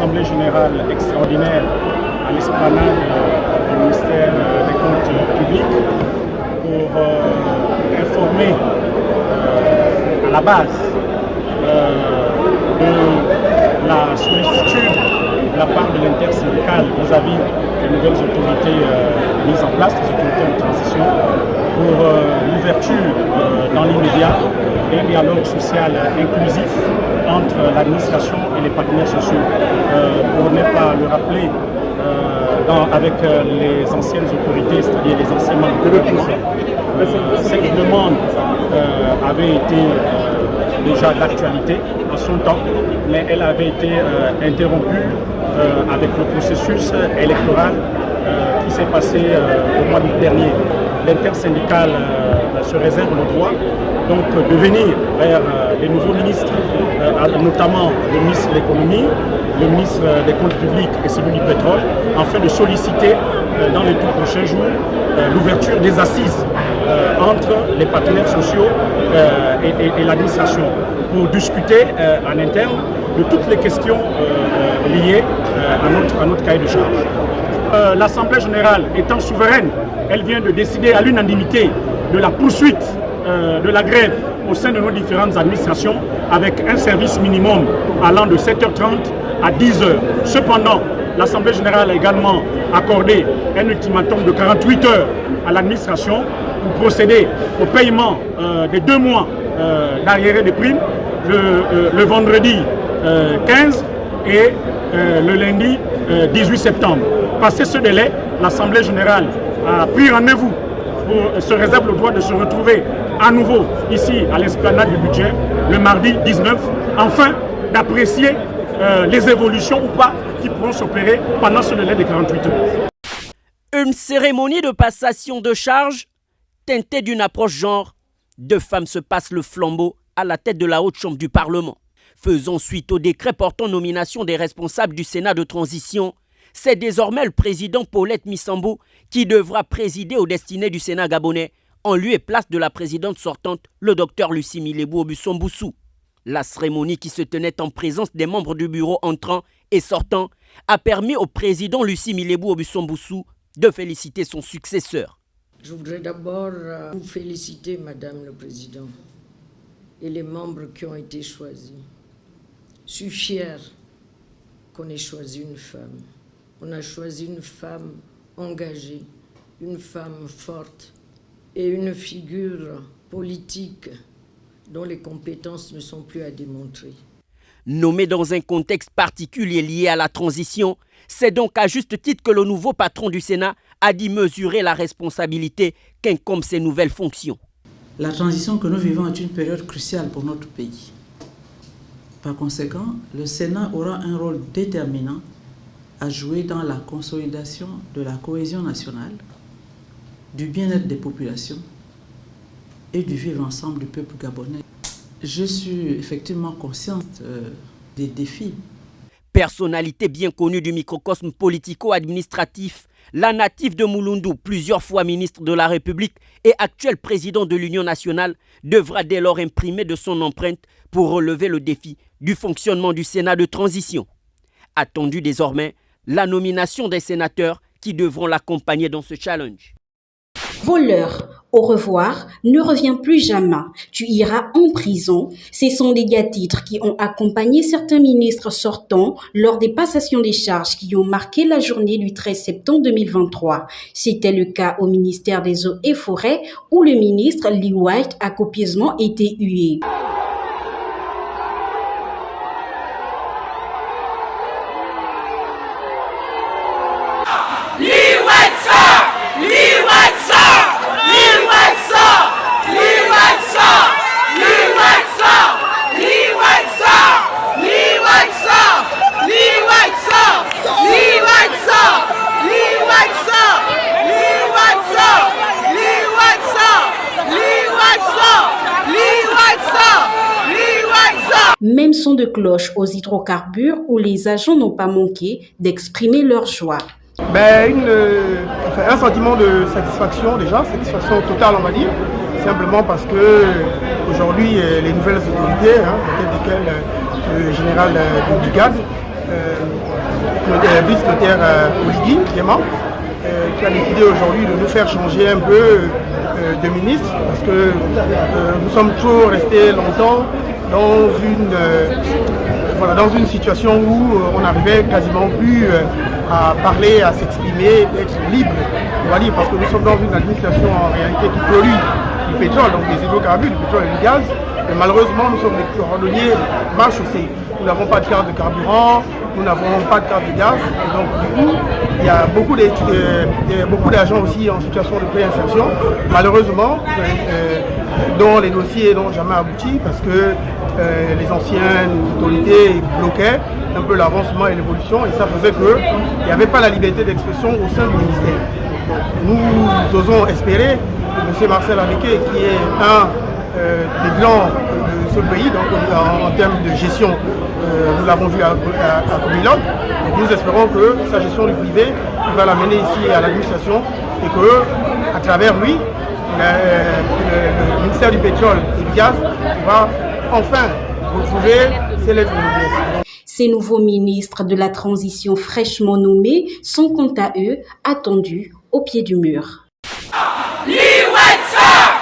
assemblée générale extraordinaire à l'esplanade du ministère des Comptes publics pour informer à la base de la sollicitude de la part de l'intersyndicale vis-à-vis des nouvelles autorités mises en place, les autorités de transition, pour l'ouverture dans l'immédiat d'un dialogue social inclusif entre l'administration et les partenaires sociaux. Pour ne pas le rappeler, avec les anciennes autorités, c'est-à-dire les anciens membres du gouvernement, cette demande avait été déjà d'actualité en son temps, mais elle avait été interrompue avec le processus électoral qui s'est passé au mois d'août dernier. L'intersyndicale se réserve le droit donc de venir vers les nouveaux ministres, notamment le ministre de l'économie, le ministre des comptes publics et celui du pétrole, afin de solliciter dans les tout prochains jours l'ouverture des assises entre les partenaires sociaux et l'administration pour discuter en interne de toutes les questions liées à notre cahier de charge. L'Assemblée générale étant souveraine, elle vient de décider à l'unanimité de la poursuite de la grève au sein de nos différentes administrations avec un service minimum allant de 7h30 à 10h. Cependant, l'Assemblée générale a également accordé un ultimatum de 48 heures à l'administration pour procéder au paiement des 2 mois d'arriérés de primes le vendredi 15 et le lundi 18 septembre. Passé ce délai, l'Assemblée générale a pris rendez-vous pour se réserve le droit de se retrouver à nouveau ici à l'esplanade du budget le mardi 19, afin d'apprécier les évolutions ou pas qui pourront s'opérer pendant ce délai de 48 heures. Une cérémonie de passation de charge teintée d'une approche genre. 2 femmes se passent le flambeau à la tête de la haute chambre du Parlement. Faisant suite au décret portant nomination des responsables du Sénat de transition, c'est désormais le président Paulette Missambou qui devra présider aux destinées du Sénat gabonais en lieu et place de la présidente sortante, le docteur Lucie Milébou Obuson-Boussou. La cérémonie qui se tenait en présence des membres du bureau entrant et sortant a permis au président Lucie Milébou Obuson-Boussou de féliciter son successeur. Je voudrais d'abord vous féliciter, Madame le Président, et les membres qui ont été choisis. Je suis fière qu'on ait choisi une femme. On a choisi une femme engagée, une femme forte et une figure politique dont les compétences ne sont plus à démontrer. Nommé dans un contexte particulier lié à la transition, c'est donc à juste titre que le nouveau patron du Sénat a dit mesurer la responsabilité qu'incombe ses nouvelles fonctions. La transition que nous vivons est une période cruciale pour notre pays. Par conséquent, le Sénat aura un rôle déterminant à jouer dans la consolidation de la cohésion nationale, du bien-être des populations et du vivre ensemble du peuple gabonais. Je suis effectivement consciente des défis. Personnalité bien connue du microcosme politico-administratif, la native de Mulundu, plusieurs fois ministre de la République et actuel président de l'Union nationale, devra dès lors imprimer de son empreinte pour relever le défi du fonctionnement du Sénat de transition. Attendu désormais, la nomination des sénateurs qui devront l'accompagner dans ce challenge. Voleur, au revoir, ne reviens plus jamais, tu iras en prison. Ce sont des titres qui ont accompagné certains ministres sortants lors des passations des charges qui ont marqué la journée du 13 septembre 2023. C'était le cas au ministère des Eaux et Forêts où le ministre Lee White a copieusement été hué. Même son de cloche aux hydrocarbures où les agents n'ont pas manqué d'exprimer leur joie. Un sentiment de satisfaction déjà, satisfaction totale on va dire, simplement parce que aujourd'hui les nouvelles autorités, peut-être desquelles le général de brigade, vice-secrétaire Oligui Clément, qui a décidé aujourd'hui de nous faire changer un peu de ministre, parce que nous sommes toujours restés longtemps dans une situation où on n'arrivait quasiment plus à parler, à s'exprimer, d'être libre, on va dire, parce que nous sommes dans une administration en réalité qui pollue du pétrole, donc des hydrocarbures, du pétrole et du gaz. Et malheureusement, nous sommes des cordonniers mal chaussés. Nous n'avons pas de carte de carburant, nous n'avons pas de carte de gaz. Et donc, du coup, il y a beaucoup d'agents aussi en situation de préinsertion, malheureusement, dont les dossiers n'ont jamais abouti parce que les anciennes autorités bloquaient un peu l'avancement et l'évolution, et ça faisait qu'il n'y avait pas la liberté d'expression au sein du ministère. Nous osons espérer que M. Marcel Améké, qui est un des grands de ce pays, donc en termes de gestion, nous l'avons vu à Comilog, nous espérons que sa gestion du privé va l'amener ici à l'administration et que, à travers lui, le ministère du pétrole et du gaz va enfin retrouver ses lettres de noblesse. Ces nouveaux ministres de la transition fraîchement nommés sont quant à eux attendus au pied du mur. Liwetsa!